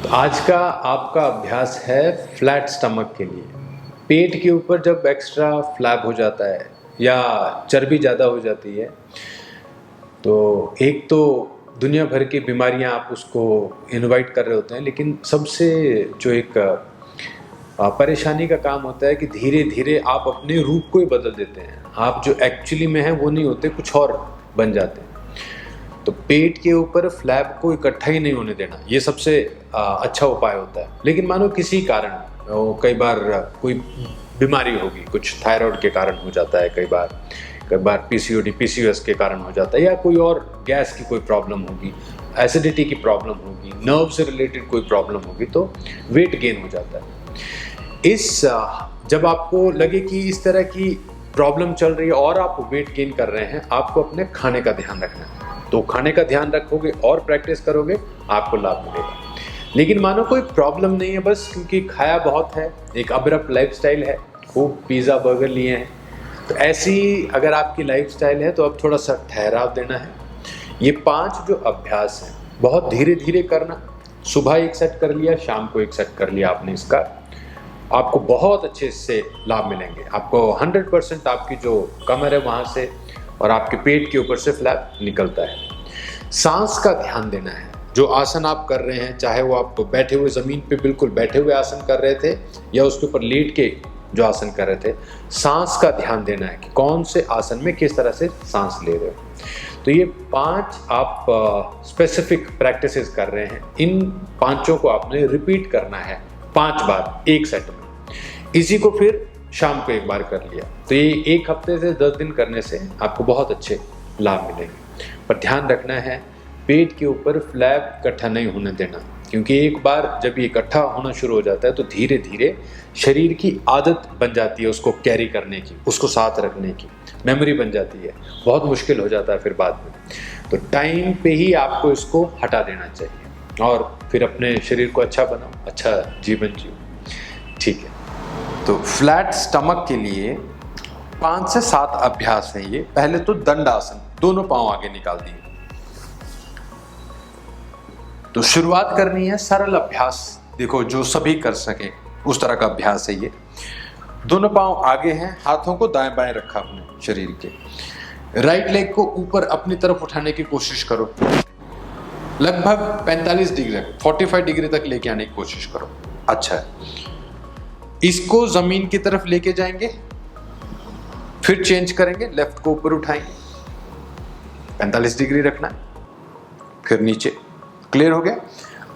आज का आपका अभ्यास है फ्लैट स्टमक के लिए। पेट के ऊपर जब एक्स्ट्रा फ्लैप हो जाता है या चर्बी ज़्यादा हो जाती है तो एक तो दुनिया भर की बीमारियां आप उसको इनवाइट कर रहे होते हैं, लेकिन सबसे जो एक परेशानी का काम होता है कि धीरे धीरे आप अपने रूप को ही बदल देते हैं। आप जो एक्चुअली में हैं वो नहीं होते, कुछ और बन जाते हैं। तो पेट के ऊपर फ्लैप को इकट्ठा ही नहीं होने देना, ये सबसे अच्छा उपाय होता है। लेकिन मानो किसी कारण कई बार कोई बीमारी होगी, कुछ थायराइड के कारण हो जाता है, कई बार पीसीओडी पीसीओएस के कारण हो जाता है, या कोई और गैस की कोई प्रॉब्लम होगी, एसिडिटी की प्रॉब्लम होगी, नर्व से रिलेटेड कोई प्रॉब्लम होगी, तो वेट गेन हो जाता है। जब आपको लगे कि इस तरह की प्रॉब्लम चल रही है और आप वेट गेन कर रहे हैं, आपको अपने खाने का ध्यान रखना है। तो खाने का ध्यान रखोगे और प्रैक्टिस करोगे, आपको लाभ मिलेगा। लेकिन मानो कोई प्रॉब्लम नहीं है, बस क्योंकि खाया बहुत है, एक अब्रप्ट लाइफस्टाइल है, खूब पिज़्ज़ा बर्गर लिए हैं, तो ऐसी अगर आपकी लाइफस्टाइल है तो अब थोड़ा सा ठहराव देना है। ये 5 जो अभ्यास हैं बहुत धीरे धीरे करना। सुबह एक सेट कर लिया, शाम को एक सेट कर लिया आपने, इसका आपको बहुत अच्छे इससे लाभ मिलेंगे। आपको 100% आपकी जो कमर है वहाँ से और आपके पेट के ऊपर से फ्लैप निकलता है। सांस का ध्यान देना है। जो आसन आप कर रहे हैं, चाहे वो आप बैठे हुए ज़मीन पे बिल्कुल बैठे हुए आसन कर रहे थे या उसके ऊपर लेट के जो आसन कर रहे थे, सांस का ध्यान देना है कि कौन से आसन में किस तरह से सांस ले रहे हो। तो ये 5 आप स्पेसिफिक प्रैक्टिसेस कर रहे हैं। इन 5 को आपने रिपीट करना है 5 बार एक सेट में। इसी को फिर शाम को एक बार कर लिया, तो ये 1 हफ्ते से 10 दिन करने से आपको बहुत अच्छे लाभ मिलेंगे। पर ध्यान रखना है, पेट के ऊपर फ्लैप इकट्ठा नहीं होने देना, क्योंकि एक बार जब ये इकट्ठा होना शुरू हो जाता है तो धीरे धीरे शरीर की आदत बन जाती है उसको कैरी करने की, उसको साथ रखने की, मेमोरी बन जाती है, बहुत मुश्किल हो जाता है फिर बाद में। तो टाइम पे ही आपको इसको हटा देना चाहिए और फिर अपने शरीर को अच्छा बनाओ, अच्छा जीवन जियो। ठीक है, तो फ्लैट स्टमक के लिए 5 से 7 अभ्यास हैं ये। पहले तो दंडासन, दोनों पांव आगे निकाल दिए। तो शुरुआत करनी है सरल अभ्यास, देखो जो सभी कर सके उस तरह का अभ्यास है ये। दोनों पांव आगे हैं, हाथों को दाएं बाएं रखा अपने शरीर के। राइट लेग को ऊपर अपनी तरफ उठाने की कोशिश करो, लगभग 45 डिग्री 45 डिग्री तक लेके आने की कोशिश करो। अच्छा है, इसको जमीन की तरफ लेके जाएंगे, फिर चेंज करेंगे, लेफ्ट को ऊपर उठाएंगे, 45 डिग्री रखना है, फिर नीचे। क्लियर हो गया?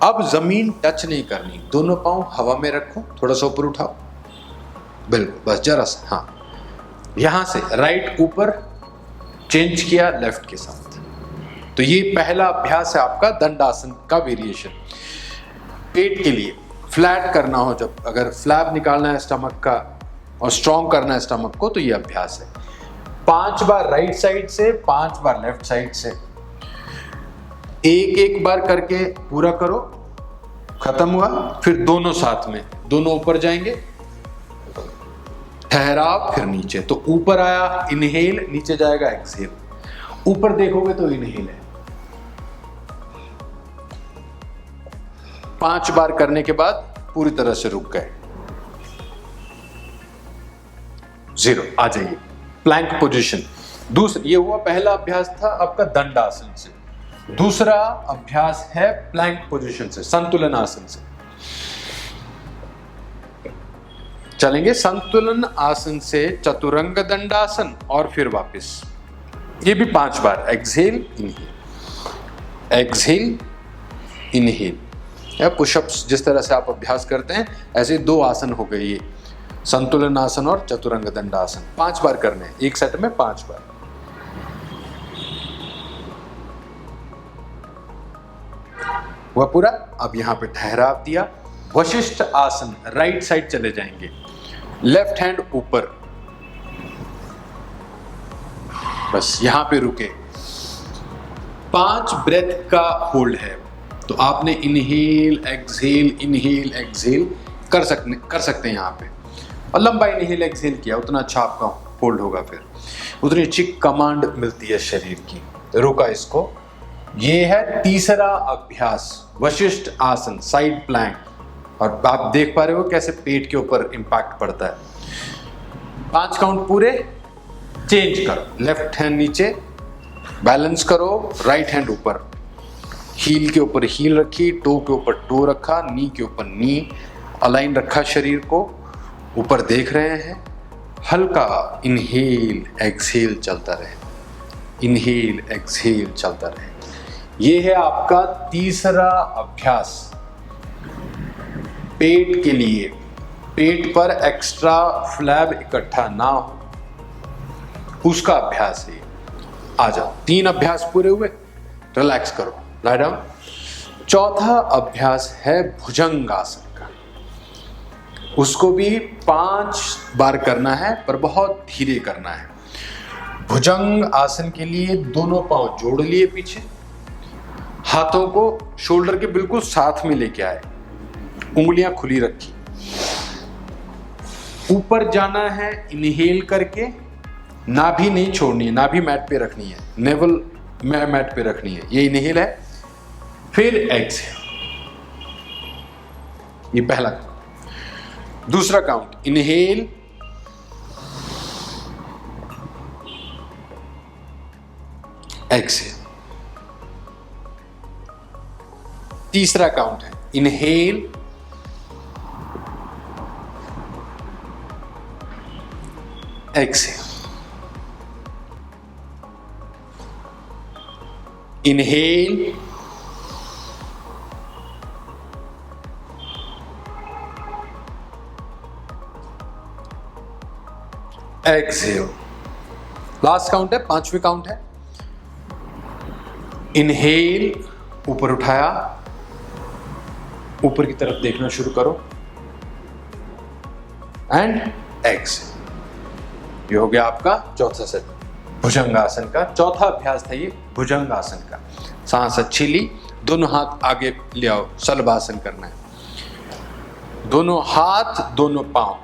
अब जमीन टच नहीं करनी, दोनों पांव हवा में रखो, थोड़ा सा ऊपर उठाओ, बिल्कुल बस जरा सा। हाँ, यहां से राइट ऊपर, चेंज किया लेफ्ट के साथ। तो ये पहला अभ्यास है आपका दंडासन का वेरिएशन। पेट के लिए फ्लैट करना हो, जब अगर फ्लैप निकालना है स्टमक का और स्ट्रॉन्ग करना है स्टमक को, तो ये अभ्यास है। 5 बार राइट साइड से, 5 बार लेफ्ट साइड से, एक बार करके पूरा करो। खत्म हुआ, फिर दोनों साथ में, दोनों ऊपर जाएंगे, ठहराव, फिर नीचे। तो ऊपर आया इनहेल, नीचे जाएगा एक्सहेल। ऊपर देखोगे तो इनहेल है। 5 बार करने के बाद पूरी तरह से रुक गए, 0 आ जाइए, प्लैंक पोजीशन। ये हुआ पहला अभ्यास था आपका दंडासन से। दूसरा अभ्यास है प्लैंक पोजीशन से, संतुलन आसन से। चलेंगे संतुलन आसन से चतुरंग दंडासन और फिर वापस। ये भी 5 बार, एक्सहेल इनहेल, एक्सहेल इनहेल, या पुशअप्स जिस तरह से आप अभ्यास करते हैं, ऐसे 2 आसन हो गए ये, संतुलन आसन और चतुरंग दंडासन। 5 बार करने हैं एक सेट में, 5 बार। वह पूरा। अब यहां पे ठहराव दिया। वशिष्ठ आसन, राइट साइड चले जाएंगे, लेफ्ट हैंड ऊपर, बस यहां पे रुके। 5 ब्रेथ का होल्ड है, तो आपने इनहेल एक्सहेल कर सकते हैं यहाँ पे, और लंबा इनहेल एक्सहेल किया, उतना अच्छा आपका होल्ड होगा, फिर उतनी अच्छी कमांड मिलती है शरीर की। रोका इसको, ये है तीसरा अभ्यास, वशिष्ठ आसन, साइड प्लैंक। और आप देख पा रहे हो कैसे पेट के ऊपर इंपैक्ट पड़ता है। 5 काउंट पूरे, चेंज करो, लेफ्ट हैंड नीचे, बैलेंस करो, राइट हैंड ऊपर, हील के ऊपर हील रखी, टो के ऊपर टो रखा, नी के ऊपर नी, अलाइन रखा शरीर को, ऊपर देख रहे हैं। हल्का इनहेल एक्सहेल चलता रहे, इनहेल एक्सहेल चलता रहे। ये है आपका तीसरा अभ्यास पेट के लिए। पेट पर एक्स्ट्रा फ्लैब इकट्ठा ना हो, उसका अभ्यास है। आ जाओ, 3 अभ्यास पूरे हुए, रिलैक्स करो, लाई डाउन। चौथा अभ्यास है भुजंगासन का। उसको भी 5 बार करना है, पर बहुत धीरे करना है। भुजंग आसन के लिए दोनों पांव जोड़ लिए पीछे, हाथों को शोल्डर के बिल्कुल साथ में लेके आए, उंगलियां खुली रखी। ऊपर जाना है इनहेल करके, नाभि नहीं छोड़नी है, नाभि मैट पे रखनी है, नेवल मैट पे रखनी है। ये इनहेल है, फिर एक्सहेल। ये पहला काउंट। दूसरा काउंट, इनहेल, एक्सहेल। तीसरा काउंट है inhale, exhale, inhale, exhale. Last count है, 5वीं काउंट है। इनहेल, ऊपर उठाया, ऊपर की तरफ देखना शुरू करो, एंड एक्सहेल। ये हो गया आपका चौथा सेट भुजंगासन का। चौथा अभ्यास था ये भुजंगासन का। सांस अच्छी ली, दोनों हाथ आगे ले आओ, शलभासन करना है। दोनों हाथ दोनों पांव,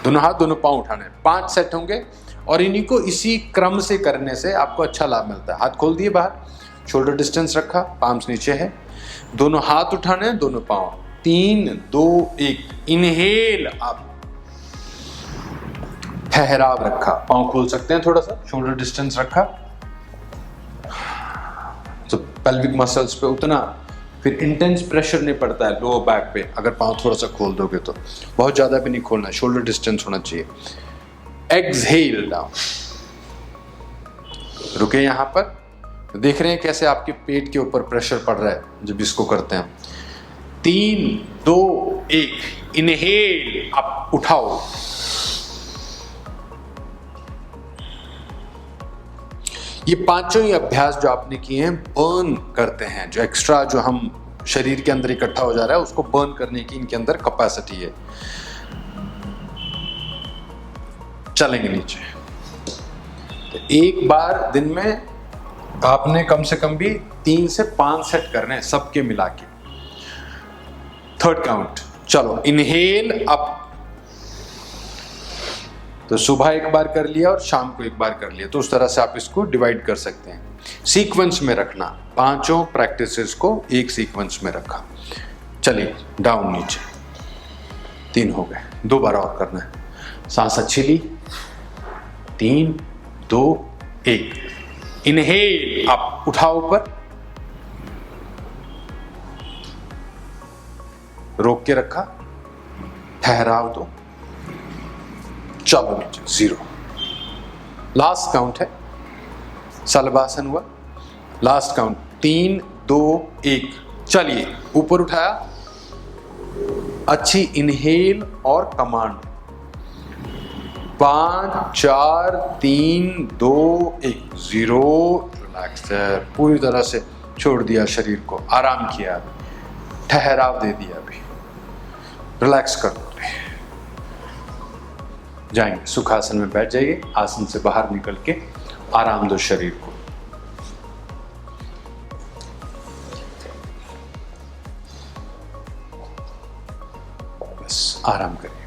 दोनों हाथ दोनों पांव उठाने हैं। 5 सेट होंगे और इन्हीं को इसी क्रम से करने से आपको अच्छा लाभ मिलता है। हाथ खोल दिए बाहर, शोल्डर डिस्टेंस रखा, पाम्स नीचे है, दोनों हाथ उठाने हैं, दोनों पांव। 3, 2, 1। इनहेल अप, ठहराव रखा, पांव खोल सकते हैं थोड़ा सा, शोल्डर डिस्टेंस रखा, तो पेल्विक मसल्स पे उतना फिर इंटेंस प्रेशर नहीं पड़ता है लोअर बैक पे। अगर पांव थोड़ा सा खोल दोगे तो, बहुत ज्यादा भी नहीं खोलना है, शोल्डर डिस्टेंस होना चाहिए। एक्सहेल डाउन, रुके यहां पर। देख रहे हैं कैसे आपके पेट के ऊपर प्रेशर पड़ रहा है जब इसको करते हैं। 3, 2, 1। इनहेल अप, उठाओ, ये 5 ही अभ्यास जो आपने किए हैं बर्न करते हैं। जो एक्स्ट्रा जो हम शरीर के अंदर इकट्ठा हो जा रहा है उसको बर्न करने की इनके अंदर कैपेसिटी है। चलेंगे नीचे, तो एक बार दिन में आपने कम से कम भी 3 से 5 सेट करने हैं सबके मिला के। 3rd काउंट, चलो इनहेल अप, तो सुबह एक बार कर लिया और शाम को एक बार कर लिया, तो उस तरह से आप इसको डिवाइड कर सकते हैं। सीक्वेंस में रखना, 5 प्रैक्टिसेस को एक सीक्वेंस में रखा। चलिए डाउन नीचे, 3 हो गए, 2 बार और करना है। सांस अच्छी ली, 3, 2, 1। इनहेल अप, उठाओ ऊपर, रोक के रखा, ठहराव दो, चलो नीचे, 0। लास्ट काउंट है, शलभासन हुआ। Last count, 3, 2, 1। चलिए ऊपर उठाया, अच्छी इनहेल और कमांड। 5, 4, 3, 2, 1, 0। रिलैक्स, पूरी तरह से छोड़ दिया शरीर को, आराम किया, ठहराव दे दिया। अभी रिलैक्स कर दो, जाएंगे सुखासन में बैठ जाइए। आसन से बाहर निकल के आराम दो शरीर को। बस आराम करें।